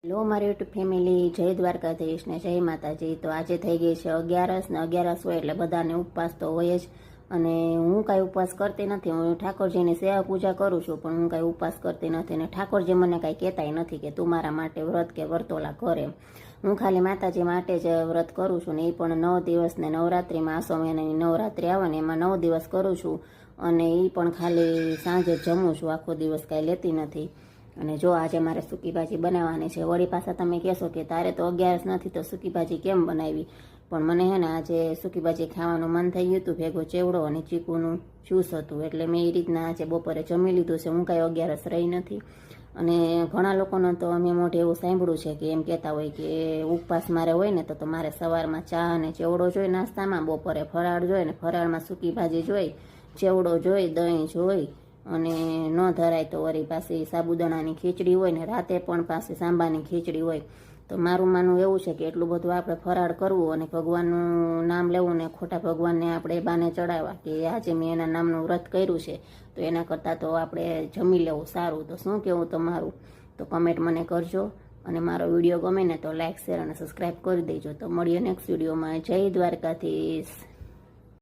Hello મારી YouTube family, જય દ્વારકાધીશ ને જય માતાજી। તો આજે થઈ ગઈ છે 11 ને 11 હોય એટલે બધાને ઉપવાસ તો હોય જ। અને હું કાંઈ ઉપવાસ કરતી નથી, હું ઠાકોરજીની સેવા પૂજા કરું છું, પણ હું કાંઈ ઉપવાસ કરતી નથી। અને ઠાકોરજી મને કાંઈ કહેતાય નથી કે તું મારા માટે વ્રત કે વર્તોલા કરે। હું ખાલી માતાજી માટે જ વ્રત કરું છું ને એ પણ 9 દિવસ ને નવરાત્રિમાં આસો મહિનાની નવરાત્રિ આવે ને એમાં 9 દિવસ કરું છું। અને એ પણ ખાલી સાંજે જમું છું, આખો દિવસ કાંઈ લેતી નથી। અને જો આજે મારે સૂકી ભાજી બનાવવાની છે। વળી પાછા તમે કહેશો કે તારે તો 11 નથી તો સૂકી ભાજી કેમ બનાવી, પણ મને હે ને આજે સૂકી ભાજી ખાવાનું મન થઈ ગયું હતું, ભેગો ચેવડો અને ચીકુનું જ્યુસ હતું, એટલે મેં એ રીતના આજે બપોરે જમી લીધું છે। હું કાંઈ 11 રહી નથી। અને ઘણા લોકોનો તો અમે મોઢે એવું સાંભળ્યું છે કે એમ કહેતા હોય કે ઉપવાસ મારે હોય ને તો મારે સવારમાં ચા અને ચેવડો જોઈ નાસ્તામાં, બપોરે ફરાળ જોઈ ને ફરાળમાં સૂકી ભાજી જોઈ, ચેવડો જોઈ, દહીં જોઈ, અને ન ધરાય તો વળી પાછી સાબુદાણાની ખીચડી હોય ને રાતે પણ પાછી સાંભાની ખીચડી હોય। તો મારું માનવું એવું છે કે એટલું બધું આપણે ફરાળ કરવું અને ભગવાનનું નામ લેવું ને ખોટા ભગવાનને આપણે બાને ચડાવવા કે આજે મેં એના નામનું વ્રત કર્યું છે, તો એના કરતાં તો આપણે જમી લેવું સારું। તો શું કહેવું તમારું, તો કમેન્ટ મને કરજો। અને મારો વિડીયો ગમે ને તો લાઇક, શેર અને સબસ્ક્રાઈબ કરી દેજો। તો મળીએ નેક્સ્ટ વિડીયોમાં। જય દ્વારકાધીશ।